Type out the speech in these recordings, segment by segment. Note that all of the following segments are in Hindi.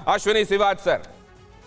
अश्विनी सिवाज सर।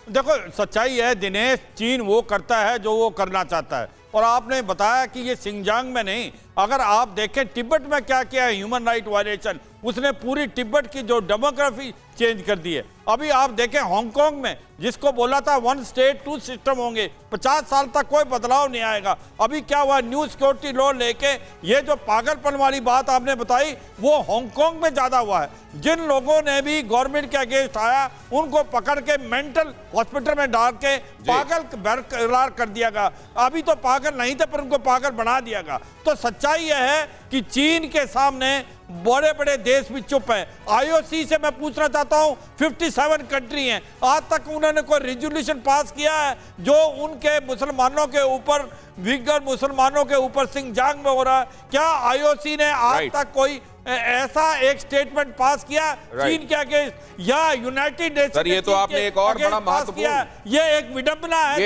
देखो सच्चाई है दिनेश, चीन वो करता है जो वो करना चाहता है, और आपने बताया कि ये सिंजांग में नहीं, अगर आप देखें तिब्बत में क्या किया है ह्यूमन राइट वायलेशन, उसने पूरी तिब्बत की जो डेमोग्राफी चेंज कर दी है। अभी आप देखें हांगकांग में, जिसको बोला था 1 स्टेट 2 सिस्टम होंगे, 50 साल तक कोई बदलाव नहीं आएगा, अभी क्या हुआ, न्यू सिक्योरिटी लॉ लेके ये जो पागलपन वाली बात आपने बताई वो हांगकांग में ज्यादा हुआ है। जिन लोगों ने भी गवर्नमेंट के अगेंस्ट आया उनको पकड़ के मेंटल हॉस्पिटल में डाल के पागल बरकरार कर दिया गया। अभी तो पागल नहीं थे पर उनको पागल बना दिया गया। तो सच्चाई यह है कि चीन के सामने बड़े बड़े देश भी चुप है। आईओसी से मैं पूछना चाहता हूं, 57 कंट्री हैं, आज तक उन्होंने कोई रेजोल्यूशन पास किया है जो उनके मुसलमानों के ऊपर, विगर मुसलमानों के ऊपर सिंजांग में हो रहा है? क्या आईओसी ने आज तक कोई ऐसा एक स्टेटमेंट पास किया चीन के अगेंस्ट, या यूनाइटेड नेशन? सर ये तो आपने एक और बड़ा महत्वपूर्ण, ये एक विडंबना है,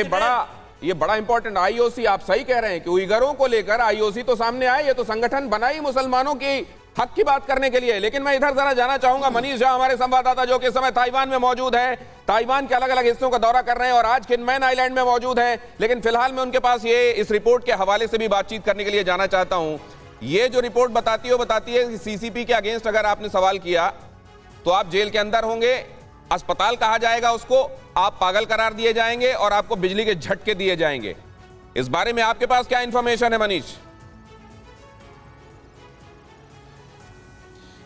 ये बड़ा इंपॉर्टेंट आईओसी, आप सही कह रहे हैं कि उइगरों को लेकर आईओसी तो सामने आए, ये तो संगठन बना ही मुसलमानों की हक की बात करने के लिए। लेकिन मैं इधर जरा जाना चाहूंगा मनीष झा, हमारे संवाददाता जो कि इस समय ताइवान में मौजूद हैं, ताइवान के अलग अलग हिस्सों का दौरा कर रहे हैं और आज किनमैन आइलैंड में मौजूद हैं। लेकिन फिलहाल मैं उनके पास ये इस रिपोर्ट के हवाले से भी बातचीत करने के लिए जाना चाहता हूं। ये जो रिपोर्ट बताती है कि सीसीपी के अगेंस्ट अगर आपने सवाल किया तो आप जेल के अंदर होंगे, अस्पताल कहा जाएगा उसको, आप पागल करार दिए जाएंगे और आपको बिजली के झटके दिए जाएंगे। इस बारे में आपके पास क्या इंफॉर्मेशन है मनीष?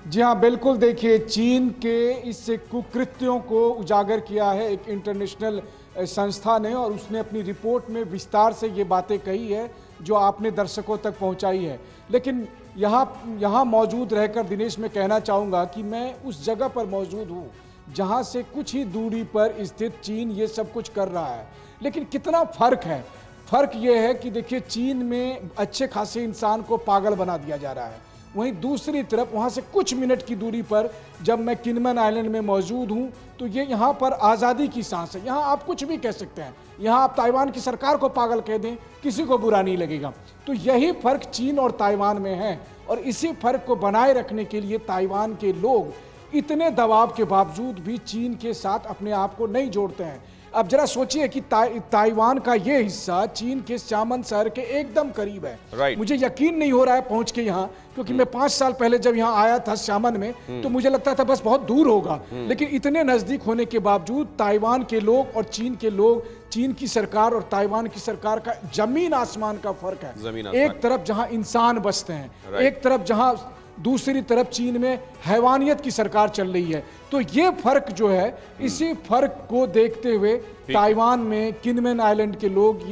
जी हाँ, बिल्कुल। देखिए, चीन के इस कुकृत्यों को उजागर किया है एक इंटरनेशनल संस्था ने, और उसने अपनी रिपोर्ट में विस्तार से ये बातें कही है जो आपने दर्शकों तक पहुंचाई है। लेकिन यहाँ मौजूद रहकर दिनेश, मैं कहना चाहूँगा कि मैं उस जगह पर मौजूद हूँ जहाँ से कुछ ही दूरी पर स्थित चीन ये सब कुछ कर रहा है। लेकिन कितना फ़र्क है, फ़र्क ये है कि देखिए, चीन में अच्छे खासे इंसान को पागल बना दिया जा रहा है, वहीं दूसरी तरफ वहाँ से कुछ मिनट की दूरी पर जब मैं किनमैन आइलैंड में मौजूद हूँ तो ये यहाँ पर आज़ादी की सांस है। यहाँ आप कुछ भी कह सकते हैं, यहाँ आप ताइवान की सरकार को पागल कह दें, किसी को बुरा नहीं लगेगा। तो यही फ़र्क चीन और ताइवान में है, और इसी फ़र्क को बनाए रखने के लिए ताइवान के लोग इतने दबाव के बावजूद भी चीन के साथ अपने आप को नहीं जोड़ते हैं। अब जरा सोचिए कि ताइवान का ये हिस्सा चीन के श्यामन शहर के एकदम करीब है। मुझे यकीन नहीं हो रहा है पहुंच के यहाँ, क्योंकि मैं 5 साल पहले जब यहाँ आया था श्यामन में तो मुझे लगता था बस बहुत दूर होगा, लेकिन इतने नजदीक होने के बावजूद ताइवान के लोग और चीन के लोग, चीन की सरकार और ताइवान की सरकार का जमीन आसमान का फर्क है। एक तरफ जहाँ इंसान बसते हैं, एक तरफ जहाँ, दूसरी तरफ चीन में हैवानियत की सरकार चल रही है। तो ये फर्क जो है, इसी फर्क को देखते हुए ताइवान में किनमैन आइलैंड के लोग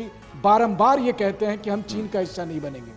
बारंबार ये कहते हैं कि हम चीन का हिस्सा नहीं बनेंगे।